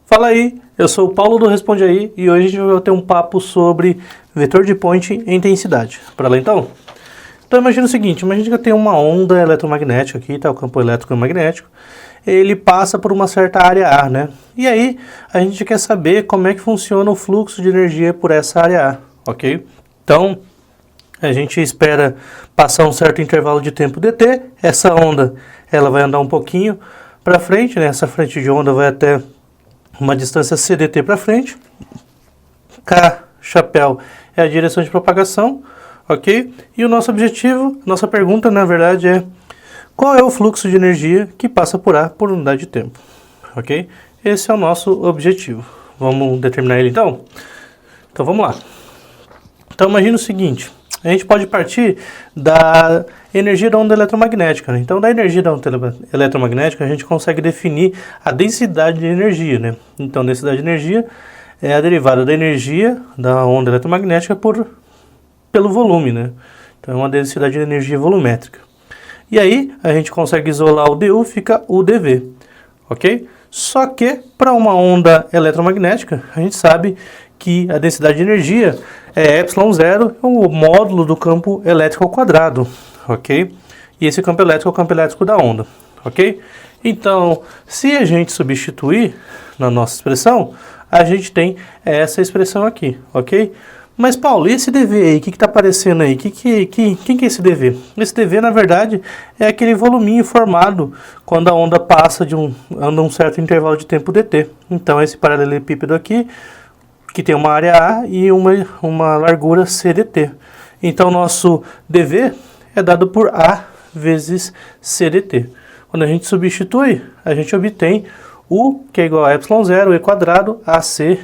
Fala aí, eu sou o Paulo do Responde Aí e hoje a gente vai ter um papo sobre vetor de point e intensidade. Para lá então? Então imagina o seguinte, imagina que tem uma onda eletromagnética aqui, tá? O campo elétrico e magnético. Ele passa por uma certa área A, né? E aí a gente quer saber como é que funciona o fluxo de energia por essa área A, ok? Então a gente espera passar um certo intervalo de tempo dt. Essa onda ela vai andar um pouquinho para frente, né? Essa frente de onda vai até uma distância cdt para frente. K, chapéu, é a direção de propagação, ok? E o nosso objetivo, nossa pergunta, na verdade, é qual é o fluxo de energia que passa por A por unidade de tempo, ok? Esse é o nosso objetivo. Vamos determinar ele então? Então vamos lá. Então imagina o seguinte, a gente pode partir da energia da onda eletromagnética, né? Então da energia da onda eletromagnética a gente consegue definir a densidade de energia, né? Então a densidade de energia é a derivada da energia da onda eletromagnética pelo volume, né? Então é uma densidade de energia volumétrica. E aí a gente consegue isolar o dU, fica o dV, ok? Só que para uma onda eletromagnética a gente sabe que a densidade de energia é ε0, o módulo do campo elétrico ao quadrado, ok? E esse campo elétrico é o campo elétrico da onda, ok? Então, se a gente substituir na nossa expressão, a gente tem essa expressão aqui, ok? Mas, Paulo, e esse dV aí? O que está aparecendo aí? Quem que é esse dV? Esse dV, na verdade, é aquele voluminho formado quando a onda passa anda um certo intervalo de tempo dt. Então, esse paralelepípedo aqui, que tem uma área A e uma largura CDT. Então, nosso dV é dado por A vezes CDT. Quando a gente substitui, a gente obtém U, que é igual a ε0, E quadrado, AC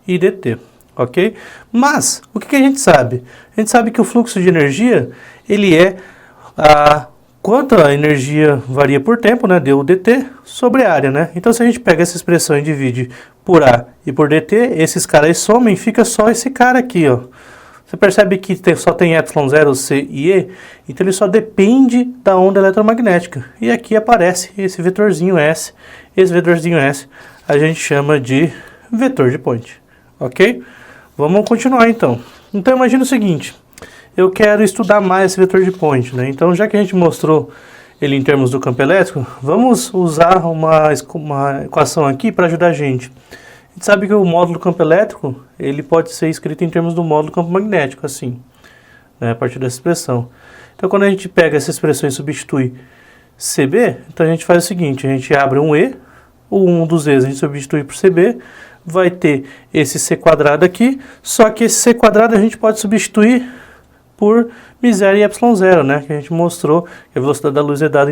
e dt. Ok? Mas, o que a gente sabe? A gente sabe que o fluxo de energia, ele é quanto a energia varia por tempo, né, du dt, sobre a área, né? Então, se a gente pega essa expressão e divide por A e por dt, esses caras somem, fica só esse cara aqui, ó. Você percebe que só tem ε0, C e E, então ele só depende da onda eletromagnética. E aqui aparece esse vetorzinho S. Esse vetorzinho S a gente chama de vetor de point, ok? Vamos continuar então. Então imagina o seguinte, eu quero estudar mais esse vetor de point, né? Então já que a gente mostrou ele em termos do campo elétrico, vamos usar uma equação aqui para ajudar a gente. A gente sabe que o módulo do campo elétrico, ele pode ser escrito em termos do módulo do campo magnético, assim, né? A partir dessa expressão. Então quando a gente pega essa expressão e substitui CB, então a gente faz o seguinte, a gente abre um E, um dos E's a gente substitui por CB, vai ter esse C quadrado aqui, só que esse C quadrado a gente pode substituir por μ0 e ε0, né? Que a gente mostrou que a velocidade da luz é dada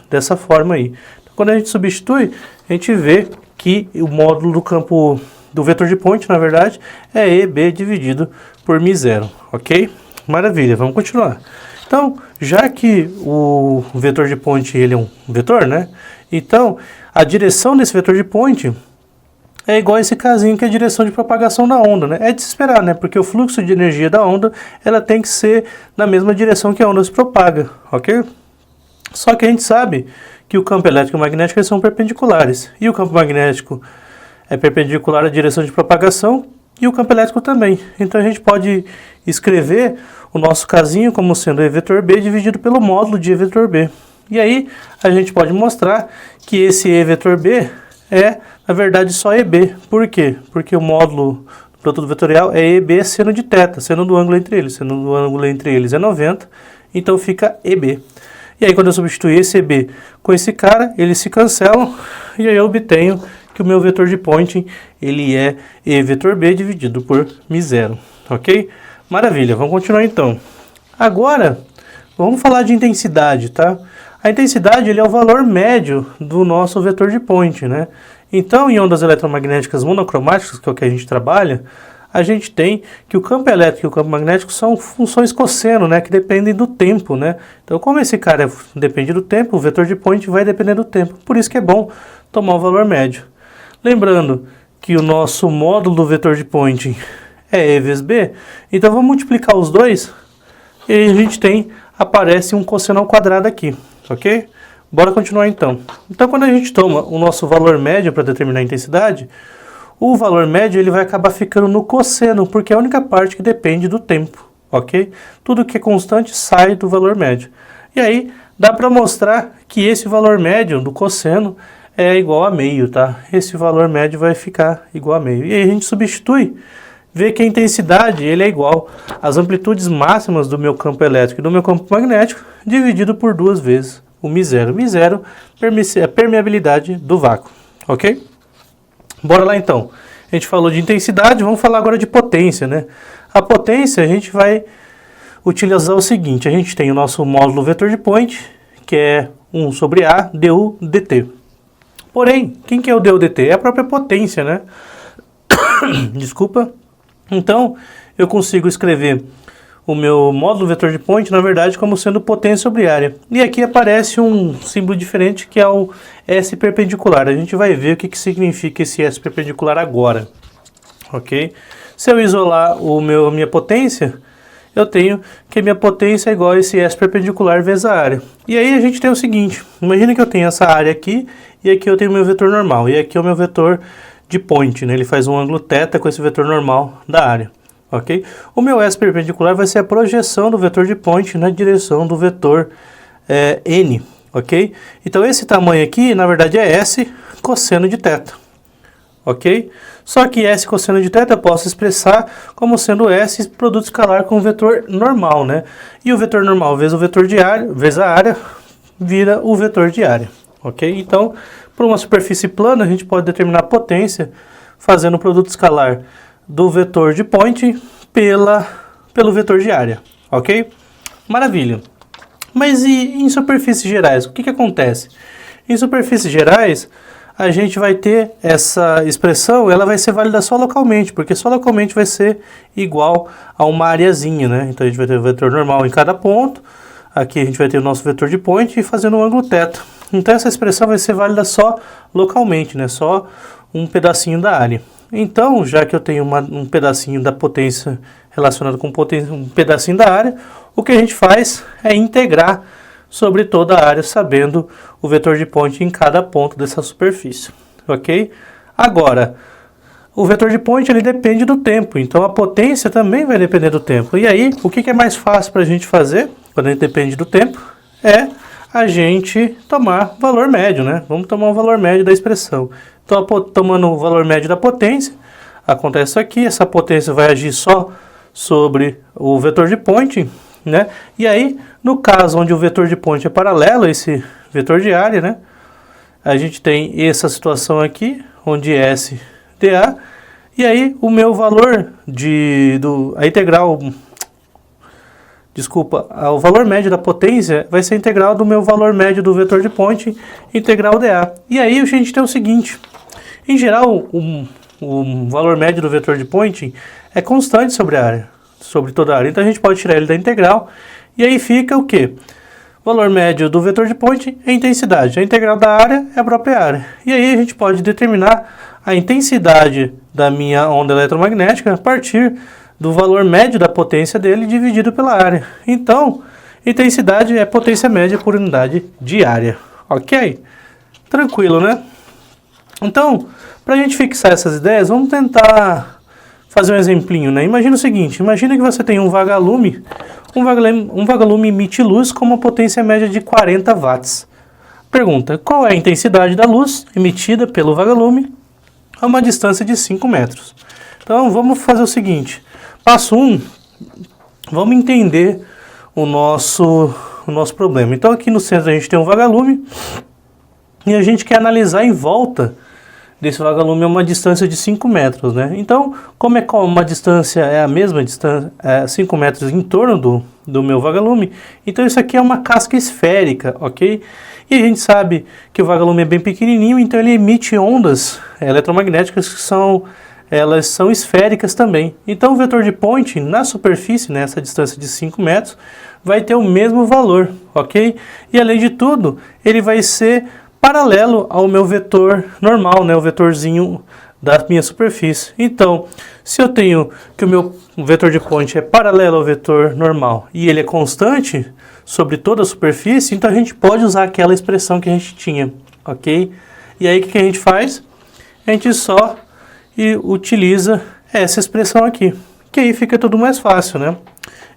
dessa forma aí. Então, quando a gente substitui, a gente vê que o módulo do campo do vetor de point, na verdade, é EB dividido por μ0, ok? Maravilha, vamos continuar. Então, já que o vetor de point ele é um vetor, né? Então, a direção desse vetor de point é igual a esse casinho que é a direção de propagação da onda, né? É de se esperar, né? Porque o fluxo de energia da onda, ela tem que ser na mesma direção que a onda se propaga, ok? Só que a gente sabe que o campo elétrico e o magnético eles são perpendiculares. E o campo magnético é perpendicular à direção de propagação e o campo elétrico também. Então a gente pode escrever o nosso casinho como sendo E vetor B dividido pelo módulo de E vetor B. E aí a gente pode mostrar que esse E vetor B é, na verdade, só EB. Por quê? Porque o módulo do produto vetorial é EB seno de θ, seno do ângulo entre eles. Seno do ângulo entre eles é 90, então fica EB. E aí quando eu substituir esse EB com esse cara, eles se cancelam e aí eu obtenho que o meu vetor de point ele é E vetor B dividido por μ0, ok? Maravilha, vamos continuar então. Agora, vamos falar de intensidade, tá? A intensidade ele é o valor médio do nosso vetor de point, né? Então, em ondas eletromagnéticas monocromáticas, que é o que a gente trabalha, a gente tem que o campo elétrico e o campo magnético são funções cosseno, né? Que dependem do tempo, né? Então, como esse cara depende do tempo, o vetor de point vai depender do tempo. Por isso que é bom tomar o valor médio. Lembrando que o nosso módulo do vetor de point é E vezes B, então vamos multiplicar os dois e a gente aparece um cosseno ao quadrado aqui. Ok? Bora continuar então. Então, quando a gente toma o nosso valor médio para determinar a intensidade, o valor médio ele vai acabar ficando no cosseno, porque é a única parte que depende do tempo, ok? Tudo que é constante sai do valor médio. E aí, dá para mostrar que esse valor médio do cosseno é igual a meio, tá? Esse valor médio vai ficar igual a meio. E aí a gente substitui, vê que a intensidade ele é igual às amplitudes máximas do meu campo elétrico e do meu campo magnético, dividido por 2 vezes o μ0. μ0 é a permeabilidade do vácuo, ok? Bora lá então. A gente falou de intensidade, vamos falar agora de potência, né? A potência a gente vai utilizar o seguinte, a gente tem o nosso módulo vetor de point, que é 1 sobre A du dt. Porém, quem que é o du dt? É a própria potência, né? Desculpa. Então, eu consigo escrever o meu módulo vetor de point, na verdade, como sendo potência sobre área. E aqui aparece um símbolo diferente, que é o S perpendicular. A gente vai ver o que significa esse S perpendicular agora, ok? Se eu isolar a minha potência, eu tenho que a minha potência é igual a esse S perpendicular vezes a área. E aí a gente tem o seguinte, imagina que eu tenho essa área aqui, e aqui eu tenho o meu vetor normal, e aqui é o meu vetor de point, né? Ele faz um ângulo θ com esse vetor normal da área. Ok? O meu S perpendicular vai ser a projeção do vetor de point na direção do vetor N, ok? Então esse tamanho aqui, na verdade, é S cosseno de θ, ok? Só que S cosseno de θ eu posso expressar como sendo S produto escalar com o vetor normal, né? E o vetor normal vezes o vetor de área, vezes a área, vira o vetor de área, ok? Então, por uma superfície plana, a gente pode determinar a potência fazendo o produto escalar do vetor de point pelo vetor de área, ok? Maravilha. Mas e em superfícies gerais, o que acontece? Em superfícies gerais, a gente vai ter essa expressão, ela vai ser válida só localmente, porque só localmente vai ser igual a uma areazinha, né? Então a gente vai ter o vetor normal em cada ponto, aqui a gente vai ter o nosso vetor de point e fazendo um ângulo θ. Então essa expressão vai ser válida só localmente, né? Só um pedacinho da área. Então, já que eu tenho um pedacinho da potência relacionado com um pedacinho da área, o que a gente faz é integrar sobre toda a área, sabendo o vetor de point em cada ponto dessa superfície, ok? Agora, o vetor de point ele depende do tempo, então a potência também vai depender do tempo. E aí, o que é mais fácil para a gente fazer, quando a gente depende do tempo, é a gente tomar valor médio, né? Vamos tomar o valor médio da expressão. Então, tomando o valor médio da potência, acontece isso aqui, essa potência vai agir só sobre o vetor de point, né? E aí, no caso onde o vetor de point é paralelo a esse vetor de área, né? A gente tem essa situação aqui, onde S dA, e aí o meu valor a integral... Desculpa, o valor médio da potência vai ser a integral do meu valor médio do vetor de point, integral dA. E aí a gente tem o seguinte, em geral, o valor médio do vetor de point é constante sobre a área, sobre toda a área. Então a gente pode tirar ele da integral, e aí fica o quê? O valor médio do vetor de point é a intensidade, a integral da área é a própria área. E aí a gente pode determinar a intensidade da minha onda eletromagnética a partir do valor médio da potência dele dividido pela área. Então, intensidade é potência média por unidade de área. Ok? Tranquilo, né? Então, para a gente fixar essas ideias, vamos tentar fazer um exemplinho, né? Imagina o seguinte, imagina que você tem um vagalume emite luz com uma potência média de 40 watts. Pergunta, qual é a intensidade da luz emitida pelo vagalume a uma distância de 5 metros? Então, vamos fazer o seguinte. Passo 1, vamos entender o nosso problema. Então aqui no centro a gente tem um vagalume e a gente quer analisar em volta desse vagalume a uma distância de 5 metros, né? Então, como uma distância é a mesma distância, 5 metros em torno do meu vagalume, então isso aqui é uma casca esférica, ok? E a gente sabe que o vagalume é bem pequenininho, então ele emite ondas eletromagnéticas elas são esféricas também. Então o vetor de point na superfície, nessa distância de 5 metros, vai ter o mesmo valor, ok? E além de tudo, ele vai ser paralelo ao meu vetor normal, né? O vetorzinho da minha superfície. Então, se eu tenho que o meu vetor de point é paralelo ao vetor normal e ele é constante sobre toda a superfície, então a gente pode usar aquela expressão que a gente tinha, ok? E aí o que a gente faz? A gente só utiliza essa expressão aqui, que aí fica tudo mais fácil, né?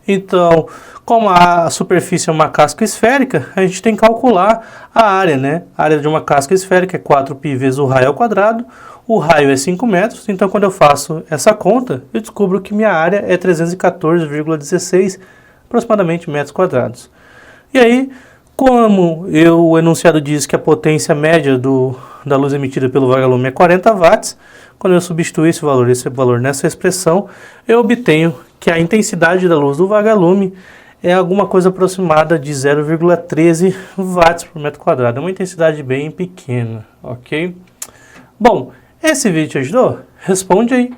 Então, como a superfície é uma casca esférica, a gente tem que calcular a área, né? A área de uma casca esférica é 4π vezes o raio ao quadrado, o raio é 5 metros, então quando eu faço essa conta, eu descubro que minha área é 314,16 aproximadamente metros quadrados. E aí, como o enunciado diz que a potência média da luz emitida pelo vagalume é 40 watts, quando eu substituo esse valor nessa expressão, eu obtenho que a intensidade da luz do vagalume é alguma coisa aproximada de 0,13 watts por metro quadrado. É uma intensidade bem pequena, ok? Bom, esse vídeo te ajudou? Responde aí.